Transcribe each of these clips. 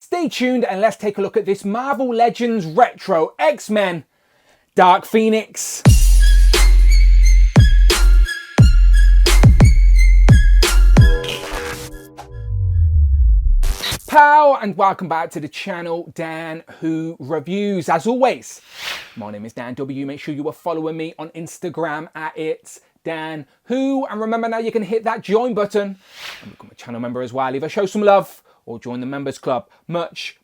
Stay tuned and let's take a look at this Marvel Legends Retro X-Men Dark Phoenix. Pow, and welcome back to the channel, Dan Who Reviews. As always, my name is Dan W. Make sure you are following me on Instagram at It's Dan Who. And remember now you can hit that join button and become a channel member as well. Either show some love or join the members club. Much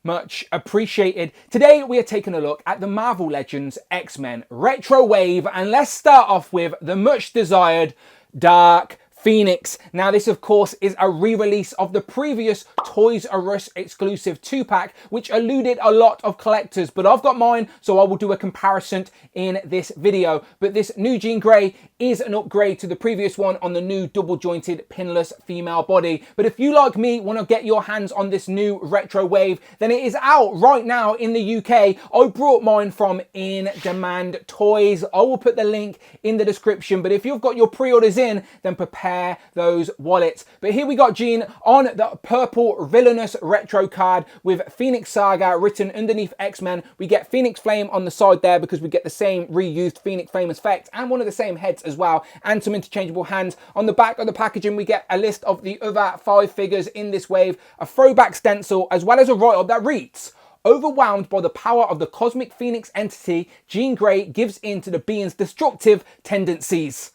appreciated. Today we are taking a look at the Marvel Legends X-Men Retro Wave, and let's start off with the much desired Dark Phoenix. Now this of course is a re-release of the previous Toys R Us exclusive 2-pack, which eluded a lot of collectors, but I've got mine, so I will do a comparison in this video. But this new Jean Grey is an upgrade to the previous one on the new double jointed pinless female body. But if you, like me, want to get your hands on this new retro wave, then it is out right now in the UK. I brought mine from In Demand Toys. I will put the link in the description, but if you've got your pre-orders in, then prepare those wallets. But here we got Jean on the purple villainous retro card with Phoenix Saga written underneath X-Men. We get Phoenix Flame on the side there because we get the same reused Phoenix Flame effect and one of the same heads as well, and some interchangeable hands. On the back of the packaging we get a list of the other 5 figures in this wave, a throwback stencil, as well as a write-up that reads: overwhelmed by the power of the cosmic Phoenix entity, Jean Grey gives in to the being's destructive tendencies.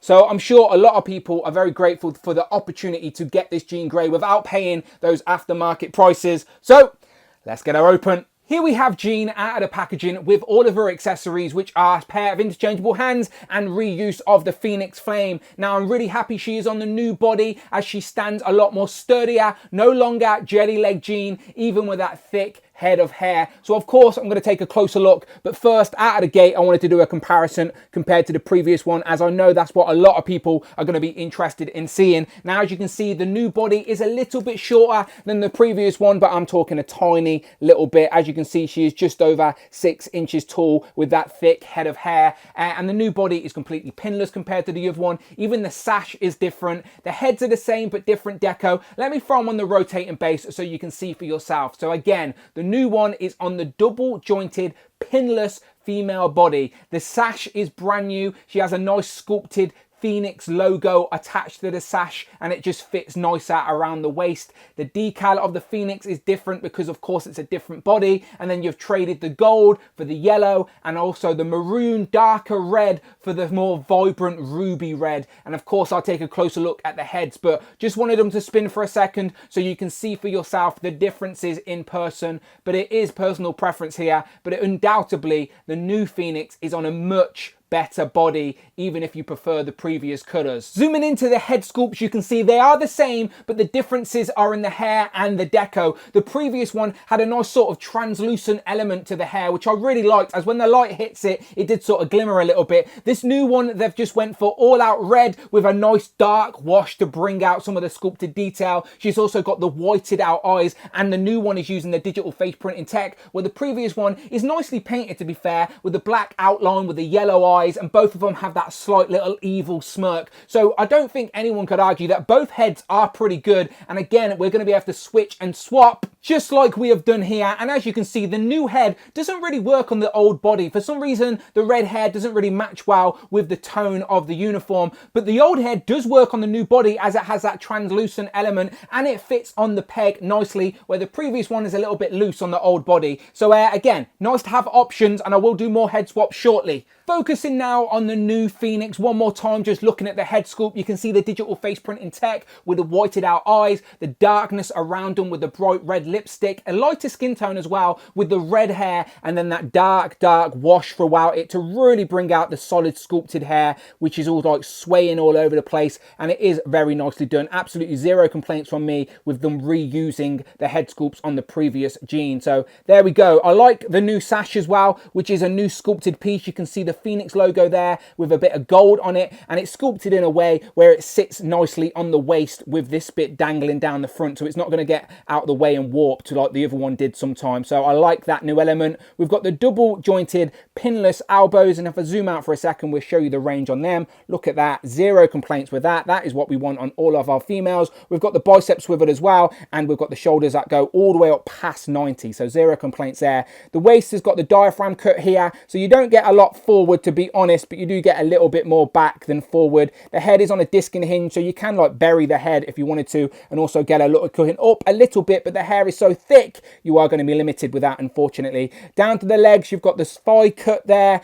So I'm sure a lot of people are very grateful for the opportunity to get this Jean Grey without paying those aftermarket prices. So let's get her open. Here we have Jean out of the packaging with all of her accessories, which are a pair of interchangeable hands and reuse of the Phoenix Flame. Now I'm really happy she is on the new body as she stands a lot more sturdier, no longer jelly leg Jean, even with that thick head of hair. So of course I'm going to take a closer look, but first out of the gate I wanted to do a comparison compared to the previous one, as I know that's what a lot of people are going to be interested in seeing. Now as you can see, the new body is a little bit shorter than the previous one, but I'm talking a tiny little bit. As you can see, she is just over 6 inches tall with that thick head of hair, and the new body is completely pinless compared to the other one. Even the sash is different. The heads are the same but different deco. Let me throw them on the rotating base so you can see for yourself. So again, the new one is on the double jointed pinless female body. The sash is brand new. She has a nice sculpted Phoenix logo attached to the sash, and it just fits nicer around the waist. The decal of the Phoenix is different because of course it's a different body, and then you've traded the gold for the yellow and also the maroon darker red for the more vibrant ruby red. And of course I'll take a closer look at the heads, but just wanted them to spin for a second so you can see for yourself the differences in person. But it is personal preference here, but undoubtedly the new Phoenix is on a much better body, even if you prefer the previous cutters. Zooming into the head sculpts, you can see they are the same, but the differences are in the hair and the deco. The previous one had a nice sort of translucent element to the hair, which I really liked, as when the light hits it, it did sort of glimmer a little bit. This new one, they've just went for all out red with a nice dark wash to bring out some of the sculpted detail. She's also got the whited out eyes, and the new one is using the digital face printing tech, where the previous one is nicely painted, to be fair, with the black outline with the yellow eyes, and both of them have that slight little evil smirk. So I don't think anyone could argue that both heads are pretty good. And again, we're going to be able to switch and swap just like we have done here. And as you can see, the new head doesn't really work on the old body. For some reason, the red hair doesn't really match well with the tone of the uniform, but the old head does work on the new body as it has that translucent element, and it fits on the peg nicely, where the previous one is a little bit loose on the old body. So again, nice to have options, and I will do more head swaps shortly. Focusing now on the new Phoenix one more time, just looking at the head sculpt, you can see the digital face printing tech with the whited out eyes, the darkness around them with the bright red lipstick, a lighter skin tone as well with the red hair, and then that dark wash throughout it to really bring out the solid sculpted hair, which is all like swaying all over the place, and it is very nicely done. Absolutely zero complaints from me with them reusing the head sculpts on the previous Jean. So there we go. I like the new sash as well, which is a new sculpted piece. You can see the Phoenix logo there with a bit of gold on it, and it's sculpted in a way where it sits nicely on the waist with this bit dangling down the front, so it's not going to get out of the way and warp warped like the other one did sometimes. So I like that new element. We've got the double jointed pinless elbows, and if I zoom out for a second, we'll show you the range on them. Look at that, zero complaints with that. That is what we want on all of our females. We've got the bicep swivel as well, and we've got the shoulders that go all the way up past 90, so zero complaints there. The waist has got the diaphragm cut here, so you don't get a lot forward, to be honest, but you do get a little bit more back than forward. The head is on a disc and hinge, so you can like bury the head if you wanted to, and also get a little cutting up a little bit, but the hair is so thick you are going to be limited with that, unfortunately. Down to the legs, you've got the thigh cut there,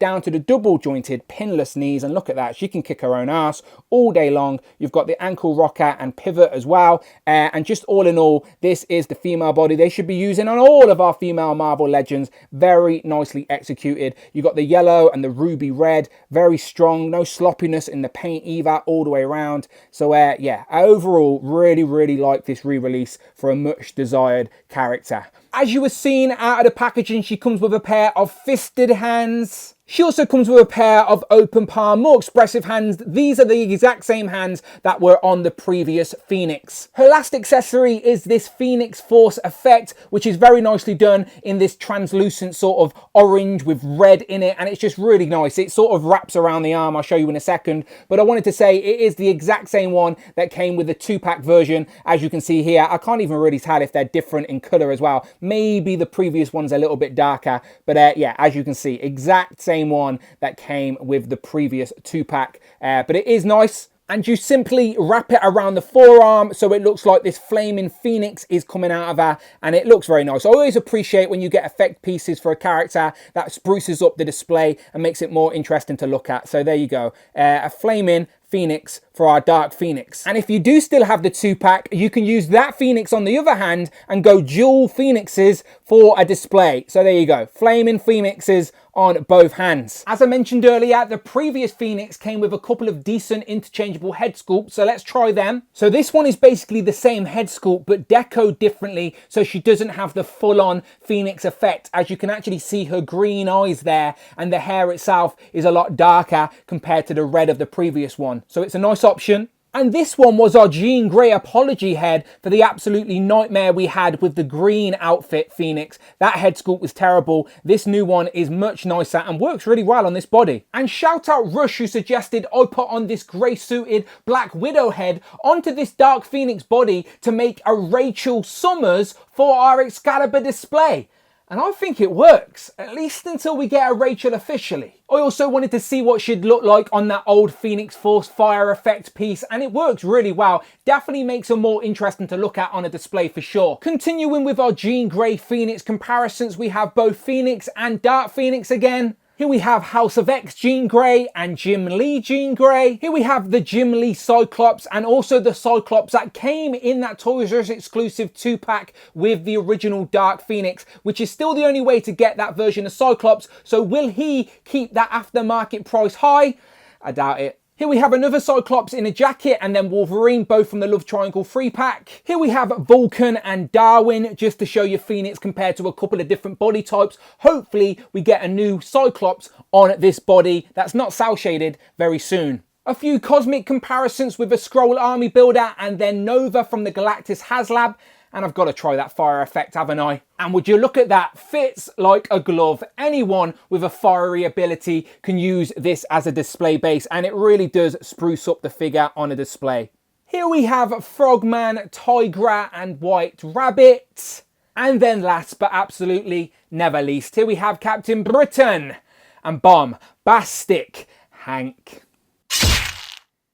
down to the double jointed pinless knees, and look at that, she can kick her own ass all day long. You've got the ankle rocker and pivot as well, and just all in all, this is the female body they should be using on all of our female Marvel Legends. Very nicely executed. You got the yellow and the ruby red, very strong, no sloppiness in the paint either, all the way around. So yeah, overall really like this re-release for a much desired character. As you were seeing out of the packaging, she comes with a pair of fisted hands. She also comes with a pair of open palm, more expressive hands. These are the exact same hands that were on the previous Phoenix. Her last accessory is this Phoenix Force effect, which is very nicely done in this translucent sort of orange with red in it, and it's just really nice. It sort of wraps around the arm, I'll show you in a second, but I wanted to say it is the exact same one that came with the 2-pack version. As you can see here, I can't even really tell if they're different in color as well. Maybe the previous one's a little bit darker, but yeah, as you can see, exact same one that came with the previous 2-pack, but it is nice. And you simply wrap it around the forearm so it looks like this flaming phoenix is coming out of her, and it looks very nice. I always appreciate when you get effect pieces for a character that spruces up the display and makes it more interesting to look at. So there you go, a flaming Phoenix for our Dark Phoenix. And if you do still have the 2-pack, you can use that Phoenix on the other hand and go dual Phoenixes for a display. So there you go, flaming Phoenixes on both hands. As I mentioned earlier, the previous Phoenix came with a couple of decent interchangeable head sculpts, so let's try them. So this one is basically the same head sculpt but decoed differently, so she doesn't have the full-on Phoenix effect, as you can actually see her green eyes there, and the hair itself is a lot darker compared to the red of the previous one. So it's a nice option. And this one was our Jean Grey apology head for the absolutely nightmare we had with the green outfit Phoenix. That head sculpt was terrible. This new one is much nicer and works really well on this body. And shout out Rush, who suggested I put on this grey suited Black Widow head onto this Dark Phoenix body to make a Rachel Summers for our Excalibur display. And I think it works, at least until we get a Rachel officially. I also wanted to see what she'd look like on that old Phoenix Force fire effect piece, and it works really well. Definitely makes her more interesting to look at on a display for sure. Continuing with our Jean Grey Phoenix comparisons, we have both Phoenix and Dark Phoenix again. Here we have House of X Jean Grey and Jim Lee Jean Grey. Here we have the Jim Lee Cyclops, and also the Cyclops that came in that Toys R Us exclusive 2-pack with the original Dark Phoenix, which is still the only way to get that version of Cyclops. So will he keep that aftermarket price high? I doubt it. Here we have another Cyclops in a jacket, and then Wolverine, both from the Love Triangle 3-pack. Here we have Vulcan and Darwin, just to show you Phoenix compared to a couple of different body types. Hopefully we get a new Cyclops on this body that's not cel shaded very soon. A few cosmic comparisons with a Skrull army builder, and then Nova from the Galactus HasLab. And I've got to try that fire effect, haven't I? And would you look at that, fits like a glove. Anyone with a fiery ability can use this as a display base, and it really does spruce up the figure on a display. Here we have Frogman, Tigra and White Rabbit. And then last but absolutely never least, here we have Captain Britain and Bombastic Hank.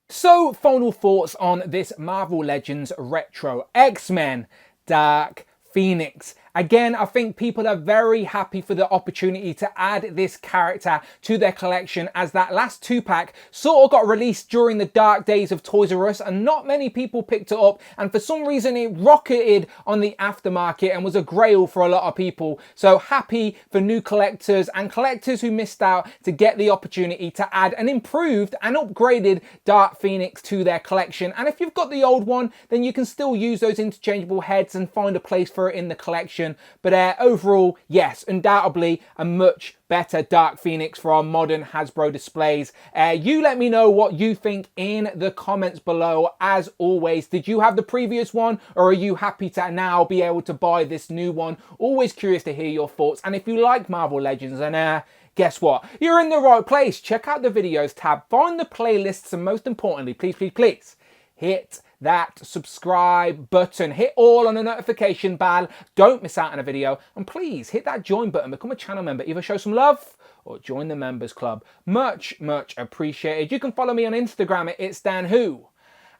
So, final thoughts on this Marvel Legends Retro X-Men Dark Phoenix. Again, I think people are very happy for the opportunity to add this character to their collection, as that last 2-pack sort of got released during the dark days of Toys R Us and not many people picked it up, and for some reason it rocketed on the aftermarket and was a grail for a lot of people. So happy for new collectors and collectors who missed out to get the opportunity to add an improved and upgraded Dark Phoenix to their collection. And if you've got the old one, then you can still use those interchangeable heads and find a place for it in the collection. discussion. But overall, yes, undoubtedly a much better Dark Phoenix for our modern Hasbro displays. You let me know what you think in the comments below. As always, did you have the previous one, or are you happy to now be able to buy this new one? Always curious to hear your thoughts. And if you like Marvel Legends, and guess what? You're in the right place. Check out the videos tab, find the playlists, and most importantly, please, hit that subscribe button. Hit all on the notification bell. Don't miss out on a video. And please hit that join button. Become a channel member. Either show some love or join the members club. Much appreciated. You can follow me on Instagram at It's Dan Who.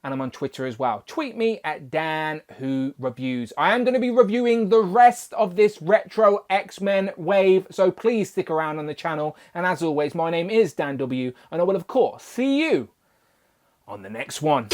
And I'm on Twitter as well. Tweet me at Dan Who Reviews. I am going to be reviewing the rest of this retro X-Men wave, so please stick around on the channel. And as always, my name is Dan W, and I will of course see you on the next one.